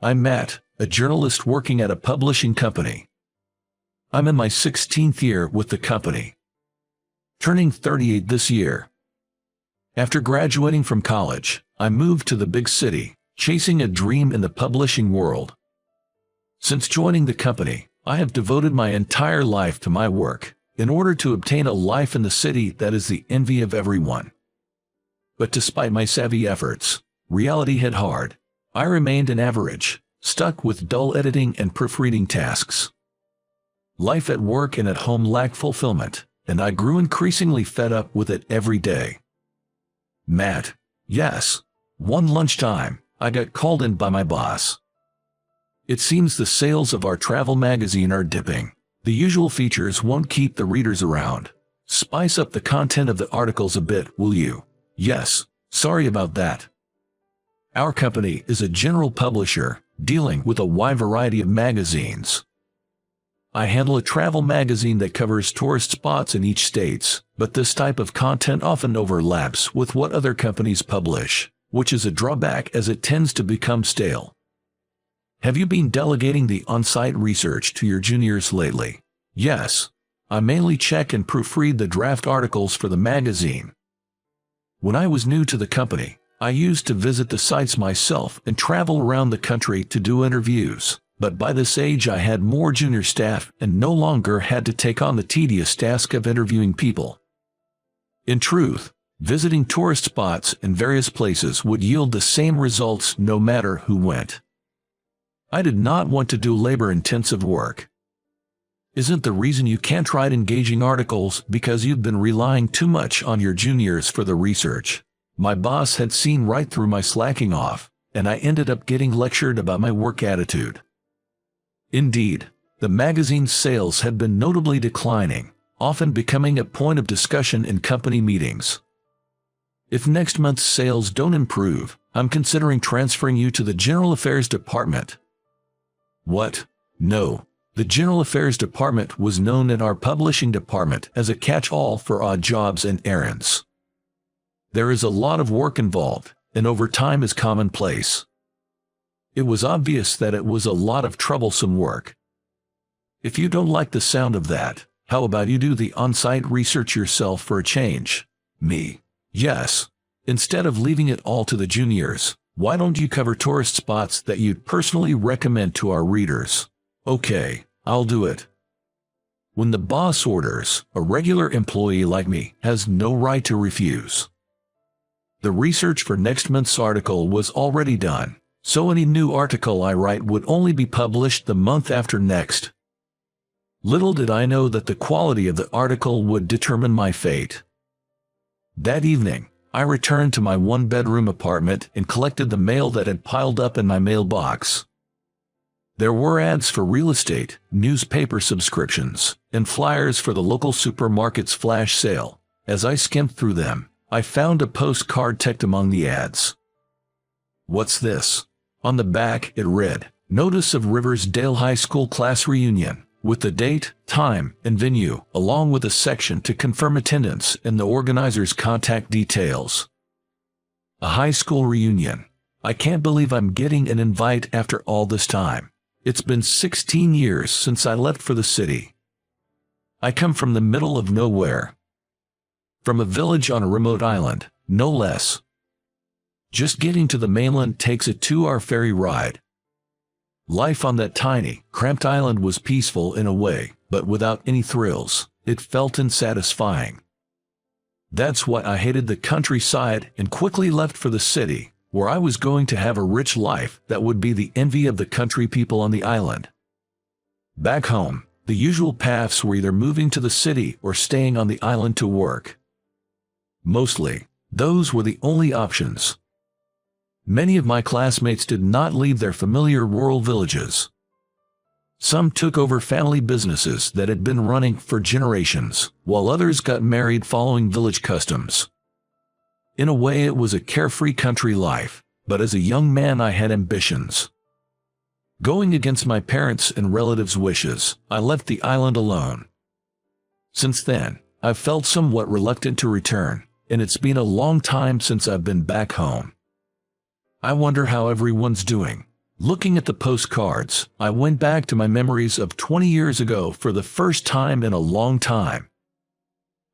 I'm Matt, a journalist working at a publishing company. I'm in my 16th year with the company, turning 38 this year. After graduating from college, I moved to the big city, chasing a dream in the publishing world. Since joining the company, I have devoted my entire life to my work, in order to obtain a life in the city that is the envy of everyone. But despite my savvy efforts, reality hit hard. I remained an average, stuck with dull editing and proofreading tasks. Life at work and at home lacked fulfillment, and I grew increasingly fed up with it every day. Matt, yes. One lunchtime, I got called in by my boss. It seems the sales of our travel magazine are dipping. The usual features won't keep the readers around. Spice up the content of the articles a bit, will you? Yes, sorry about that. Our company is a general publisher, dealing with a wide variety of magazines. I handle a travel magazine that covers tourist spots in each state, but this type of content often overlaps with what other companies publish, which is a drawback as it tends to become stale. Have you been delegating the on-site research to your juniors lately? Yes. I mainly check and proofread the draft articles for the magazine. When I was new to the company, I used to visit the sites myself and travel around the country to do interviews, but by this age I had more junior staff and no longer had to take on the tedious task of interviewing people. In truth, visiting tourist spots in various places would yield the same results no matter who went. I did not want to do labor-intensive work. Isn't the reason you can't write engaging articles because you've been relying too much on your juniors for the research? My boss had seen right through my slacking off, and I ended up getting lectured about my work attitude. Indeed, the magazine's sales had been notably declining, often becoming a point of discussion in company meetings. If next month's sales don't improve, I'm considering transferring you to the General Affairs Department. What? No. The General Affairs Department was known in our publishing department as a catch-all for odd jobs and errands. There is a lot of work involved, and overtime is commonplace. It was obvious that it was a lot of troublesome work. If you don't like the sound of that, how about you do the on-site research yourself for a change? Me? Yes. Instead of leaving it all to the juniors, why don't you cover tourist spots that you'd personally recommend to our readers? Okay, I'll do it. When the boss orders, a regular employee like me has no right to refuse. The research for next month's article was already done, so any new article I write would only be published the month after next. Little did I know that the quality of the article would determine my fate. That evening, I returned to my one-bedroom apartment and collected the mail that had piled up in my mailbox. There were ads for real estate, newspaper subscriptions, and flyers for the local supermarket's flash sale. As I skimmed through them, I found a postcard tucked among the ads. What's this? On the back, it read, "Notice of Riversdale High School class reunion," with the date, time, and venue, along with a section to confirm attendance and the organizer's contact details. A high school reunion. I can't believe I'm getting an invite after all this time. It's been 16 years since I left for the city. I come from the middle of nowhere. From a village on a remote island, no less. Just getting to the mainland takes a 2-hour ferry ride. Life on that tiny, cramped island was peaceful in a way, but without any thrills. It felt unsatisfying. That's why I hated the countryside and quickly left for the city, where I was going to have a rich life that would be the envy of the country people on the island. Back home, the usual paths were either moving to the city or staying on the island to work. Mostly, those were the only options. Many of my classmates did not leave their familiar rural villages. Some took over family businesses that had been running for generations, while others got married following village customs. In a way, it was a carefree country life, but as a young man I had ambitions. Going against my parents' and relatives' wishes, I left the island alone. Since then, I've felt somewhat reluctant to return, and it's been a long time since I've been back home. I wonder how everyone's doing. Looking at the postcards, I went back to my memories of 20 years ago for the first time in a long time.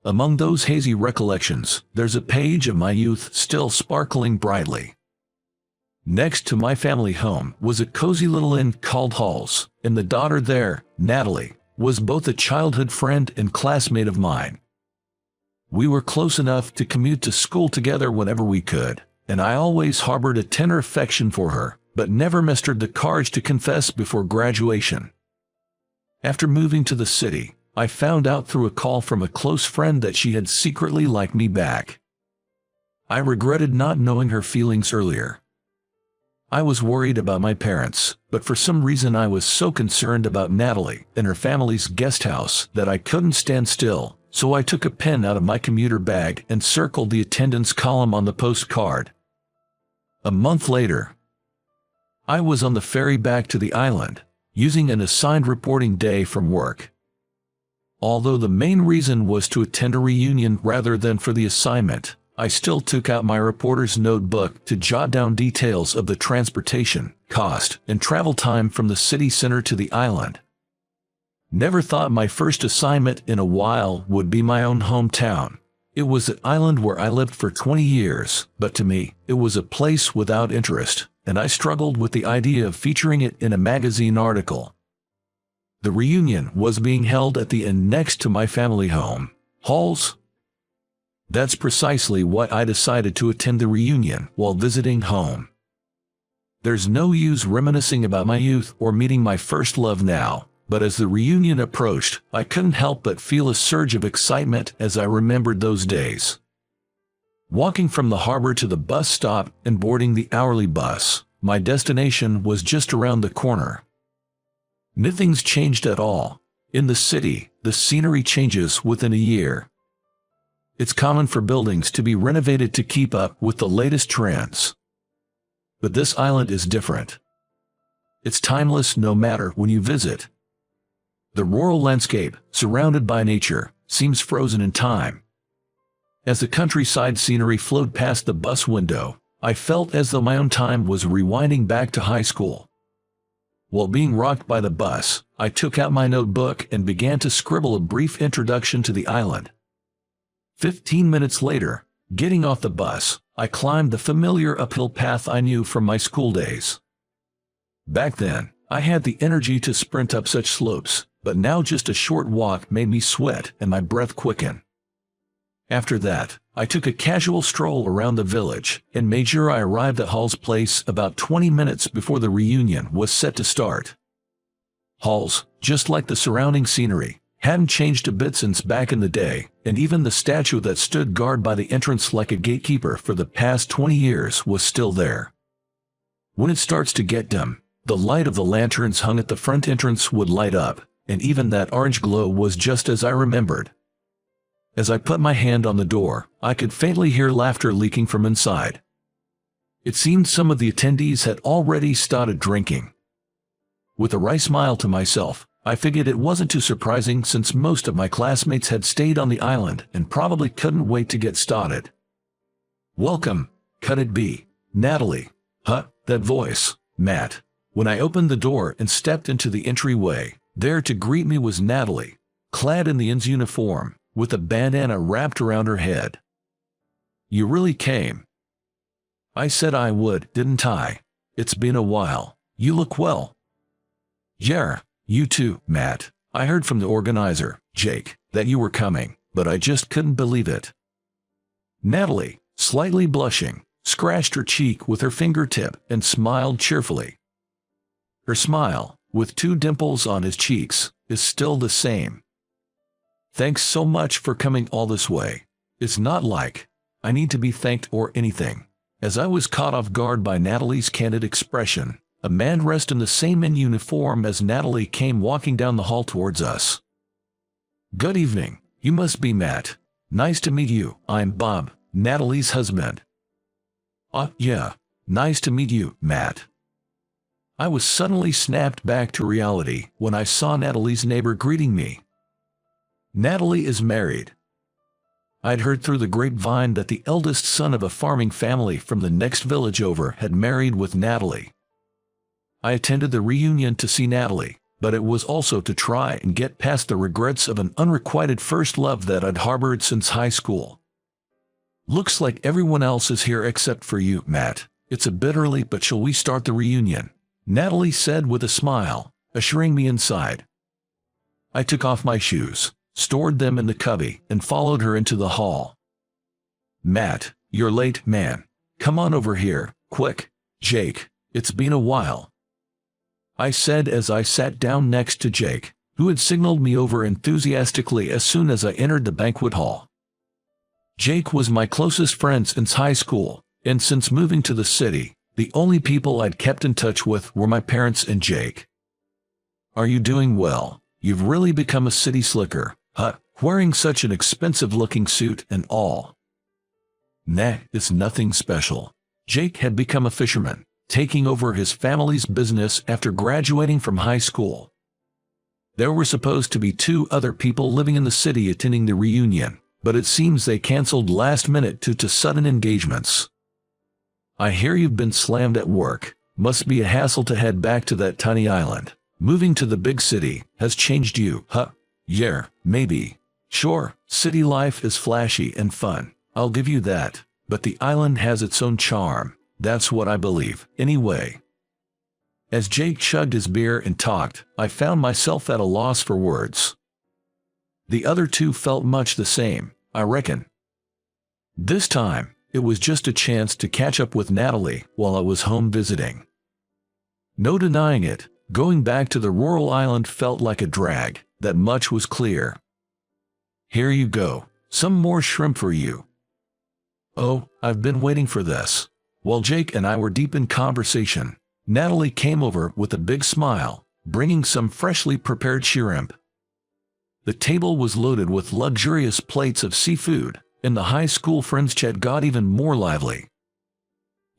Among those hazy recollections, there's a page of my youth still sparkling brightly. Next to my family home was a cozy little inn called Hall's, and the daughter there, Natalie, was both a childhood friend and classmate of mine. We were close enough to commute to school together whenever we could, and I always harbored a tender affection for her, but never mustered the courage to confess before graduation. After moving to the city, I found out through a call from a close friend that she had secretly liked me back. I regretted not knowing her feelings earlier. I was worried about my parents, but for some reason I was so concerned about Natalie and her family's guest house that I couldn't stand still, so I took a pen out of my commuter bag and circled the attendance column on the postcard. A month later, I was on the ferry back to the island, using an assigned reporting day from work. Although the main reason was to attend a reunion rather than for the assignment, I still took out my reporter's notebook to jot down details of the transportation, cost, and travel time from the city center to the island. Never thought my first assignment in a while would be my own hometown. It was an island where I lived for 20 years, but to me, it was a place without interest, and I struggled with the idea of featuring it in a magazine article. The reunion was being held at the inn next to my family home, Hall's. That's precisely why I decided to attend the reunion while visiting home. There's no use reminiscing about my youth or meeting my first love now, but as the reunion approached, I couldn't help but feel a surge of excitement as I remembered those days. Walking from the harbor to the bus stop and boarding the hourly bus, my destination was just around the corner. Nothing's changed at all. In the city, the scenery changes within a year. It's common for buildings to be renovated to keep up with the latest trends. But this island is different. It's timeless no matter when you visit. The rural landscape, surrounded by nature, seems frozen in time. As the countryside scenery flowed past the bus window, I felt as though my own time was rewinding back to high school. While being rocked by the bus, I took out my notebook and began to scribble a brief introduction to the island. 15 minutes later, getting off the bus, I climbed the familiar uphill path I knew from my school days. Back then, I had the energy to sprint up such slopes, but now just a short walk made me sweat and my breath quicken. After that, I took a casual stroll around the village and made sure I arrived at Hall's place about 20 minutes before the reunion was set to start. Hall's, just like the surrounding scenery, hadn't changed a bit since back in the day, and even the statue that stood guard by the entrance like a gatekeeper for the past 20 years was still there. When it starts to get dim, the light of the lanterns hung at the front entrance would light up, and even that orange glow was just as I remembered. As I put my hand on the door, I could faintly hear laughter leaking from inside. It seemed some of the attendees had already started drinking. With a wry smile to myself, I figured it wasn't too surprising since most of my classmates had stayed on the island and probably couldn't wait to get started. "Welcome, could it be Natalie?" "Huh, that voice, Matt." When I opened the door and stepped into the entryway, there to greet me was Natalie, clad in the inn's uniform, with a bandana wrapped around her head. "You really came." I said I would, didn't I? "It's been a while. You look well." "Yeah. You too, Matt. I heard from the organizer, Jake, that you were coming, but I just couldn't believe it." Natalie, slightly blushing, scratched her cheek with her fingertip and smiled cheerfully. Her smile, with two dimples on his cheeks, is still the same. "Thanks so much for coming all this way. It's not like I need to be thanked or anything." As I was caught off guard by Natalie's candid expression, a man dressed in the same uniform as Natalie came walking down the hall towards us. "Good evening. You must be Matt. Nice to meet you. I'm Bob, Natalie's husband." Yeah. Nice to meet you, Matt." I was suddenly snapped back to reality when I saw Natalie's neighbor greeting me. Natalie is married. I'd heard through the grapevine that the eldest son of a farming family from the next village over had married with Natalie. I attended the reunion to see Natalie, but it was also to try and get past the regrets of an unrequited first love that I'd harbored since high school. Looks like everyone else is here except for you, Matt. It's a bit early, but shall we start the reunion? Natalie said with a smile, assuring me inside. I took off my shoes, stored them in the cubby, and followed her into the hall. Matt, you're late, man. Come on over here, quick. Jake, it's been a while, I said as I sat down next to Jake, who had signaled me over enthusiastically as soon as I entered the banquet hall. Jake was my closest friend since high school, and since moving to the city, the only people I'd kept in touch with were my parents and Jake. Are you doing well? You've really become a city slicker, huh? Wearing such an expensive-looking suit and all. Nah, it's nothing special. Jake had become a fisherman, taking over his family's business after graduating from high school. There were supposed to be 2 other people living in the city attending the reunion, but it seems they canceled last minute due to sudden engagements. I hear you've been slammed at work. Must be a hassle to head back to that tiny island. Moving to the big city has changed you, huh? Yeah, maybe. Sure, city life is flashy and fun, I'll give you that, but the island has its own charm. That's what I believe, anyway. As Jake chugged his beer and talked, I found myself at a loss for words. The other 2 felt much the same, I reckon. This time, it was just a chance to catch up with Natalie while I was home visiting. No denying it, going back to the rural island felt like a drag, that much was clear. Here you go, some more shrimp for you. Oh, I've been waiting for this. While Jake and I were deep in conversation, Natalie came over with a big smile, bringing some freshly prepared shrimp. The table was loaded with luxurious plates of seafood, and the high school friends chat got even more lively.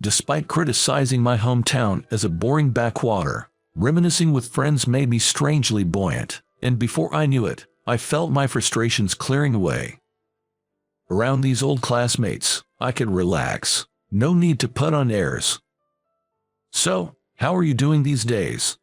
Despite criticizing my hometown as a boring backwater, reminiscing with friends made me strangely buoyant, and before I knew it, I felt my frustrations clearing away. Around these old classmates, I could relax. No need to put on airs. So, how are you doing these days?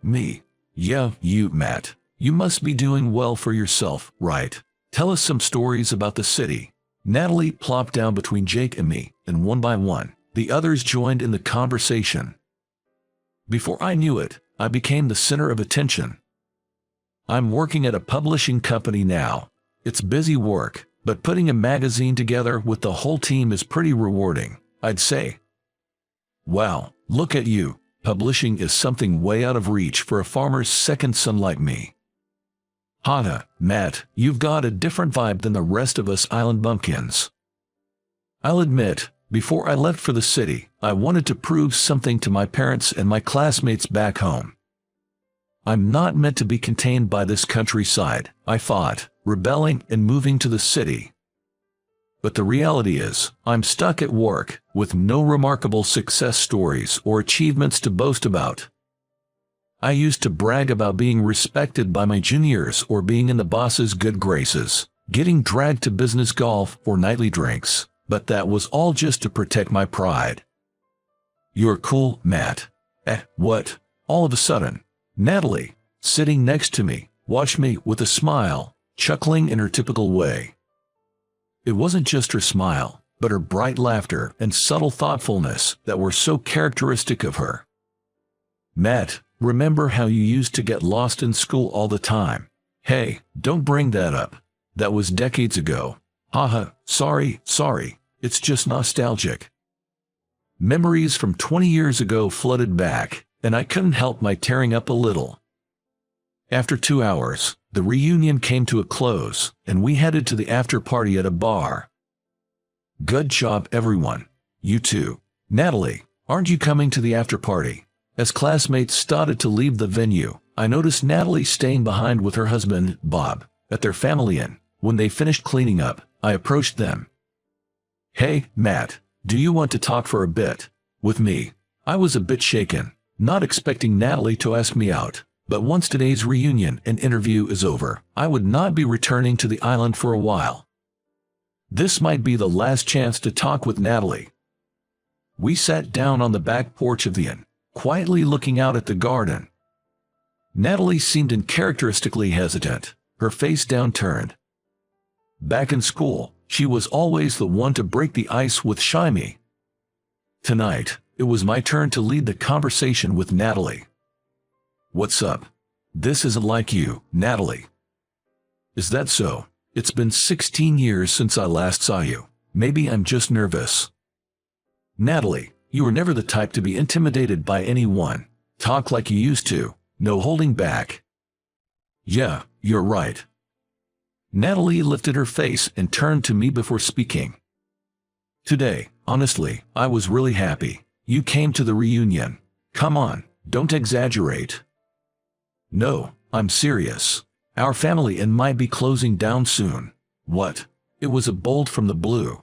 Me. Yeah, you, Matt. You must be doing well for yourself, right? Tell us some stories about the city. Natalie plopped down between Jake and me, and one by one, the others joined in the conversation. Before I knew it, I became the center of attention. I'm working at a publishing company now. It's busy work, but putting a magazine together with the whole team is pretty rewarding, I'd say. Wow, look at you. Publishing is something way out of reach for a farmer's second son like me. Haha, Matt, you've got a different vibe than the rest of us island bumpkins. I'll admit, before I left for the city, I wanted to prove something to my parents and my classmates back home. I'm not meant to be contained by this countryside, I thought, rebelling and moving to the city. But the reality is, I'm stuck at work, with no remarkable success stories or achievements to boast about. I used to brag about being respected by my juniors or being in the boss's good graces, getting dragged to business golf or nightly drinks, but that was all just to protect my pride. You're cool, Matt. What? All of a sudden, Natalie, sitting next to me, watched me with a smile, chuckling in her typical way. It wasn't just her smile, but her bright laughter and subtle thoughtfulness that were so characteristic of her. Matt, remember how you used to get lost in school all the time? Hey, don't bring that up. That was decades ago. Haha, sorry, it's just nostalgic. Memories from 20 years ago flooded back, and I couldn't help my tearing up a little. After 2 hours, the reunion came to a close, and we headed to the after-party at a bar. Good job, everyone. You too. Natalie, aren't you coming to the after-party? As classmates started to leave the venue, I noticed Natalie staying behind with her husband, Bob, at their family inn. When they finished cleaning up, I approached them. Hey, Matt, do you want to talk for a bit? With me. I was a bit shaken, not expecting Natalie to ask me out, but once today's reunion and interview is over, I would not be returning to the island for a while. This might be the last chance to talk with Natalie. We sat down on the back porch of the inn, quietly looking out at the garden. Natalie seemed uncharacteristically hesitant, her face downturned. Back in school, she was always the one to break the ice with shy me. Tonight, it was my turn to lead the conversation with Natalie. "What's up? This isn't like you, Natalie." "Is that so? It's been 16 years since I last saw you. Maybe I'm just nervous." "Natalie, you were never the type to be intimidated by anyone. Talk like you used to, no holding back." "Yeah, you're right." Natalie lifted her face and turned to me before speaking. "Today, honestly, I was really happy. You came to the reunion. Come on, don't exaggerate." "No, I'm serious. Our family and might be closing down soon." "What?" It was a bolt from the blue.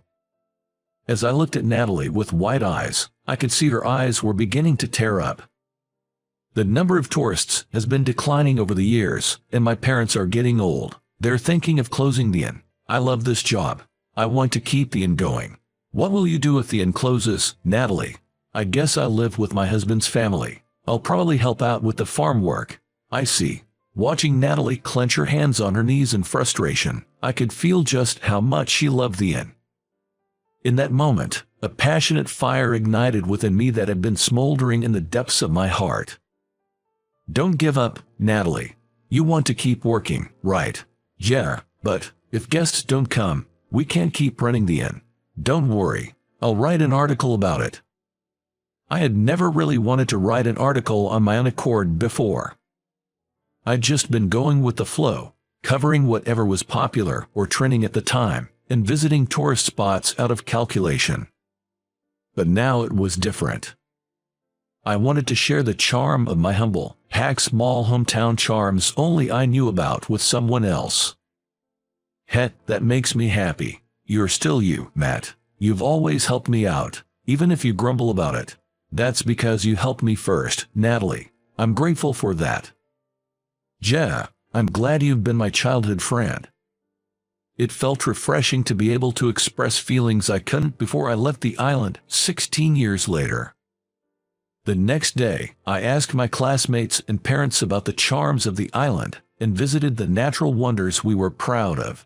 As I looked at Natalie with wide eyes, I could see her eyes were beginning to tear up. "The number of tourists has been declining over the years, and my parents are getting old. They're thinking of closing the inn. I love this job. I want to keep the inn going." "What will you do if the inn closes, Natalie?" "I guess I'll live with my husband's family. I'll probably help out with the farm work." "I see." Watching Natalie clench her hands on her knees in frustration, I could feel just how much she loved the inn. In that moment, a passionate fire ignited within me that had been smoldering in the depths of my heart. "Don't give up, Natalie. You want to keep working, right?" "Yeah, but if guests don't come, we can't keep running the inn." "Don't worry, I'll write an article about it." I had never really wanted to write an article on my own accord before. I'd just been going with the flow, covering whatever was popular or trending at the time, and visiting tourist spots out of calculation. But now it was different. I wanted to share the charm of my humble, small hometown charms only I knew about with someone else. Heck, that makes me happy. You're still you, Matt. You've always helped me out, even if you grumble about it. That's because you helped me first, Natalie. I'm grateful for that. "Yeah, I'm glad you've been my childhood friend." It felt refreshing to be able to express feelings I couldn't before I left the island 16 years later. The next day, I asked my classmates and parents about the charms of the island and visited the natural wonders we were proud of.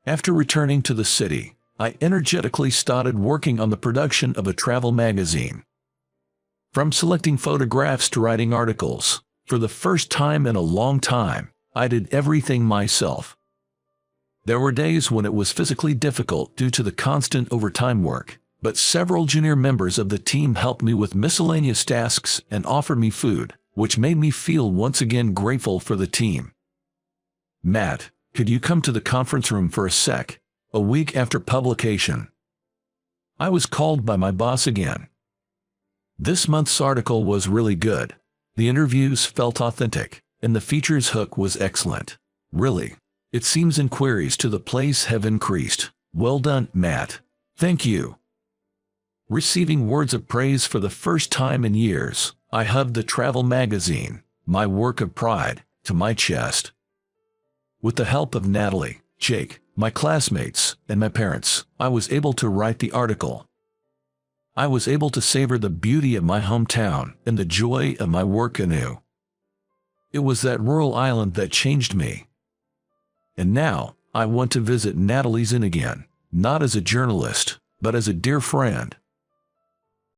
After returning to the city, I energetically started working on the production of a travel magazine. From selecting photographs to writing articles, for the first time in a long time, I did everything myself. There were days when it was physically difficult due to the constant overtime work, but several junior members of the team helped me with miscellaneous tasks and offered me food, which made me feel once again grateful for the team. "Matt, could you come to the conference room for a sec?" A week after publication, I was called by my boss again. This month's article was really good. The interviews felt authentic, and the features hook was excellent. "Really? It seems inquiries to the place have increased. Well done, Matt." "Thank you." Receiving words of praise for the first time in years, I hugged the travel magazine, my work of pride, to my chest. With the help of Natalie, Jake, my classmates, and my parents, I was able to write the article. I was able to savor the beauty of my hometown and the joy of my work anew. It was that rural island that changed me. And now, I want to visit Natalie's Inn again, not as a journalist, but as a dear friend.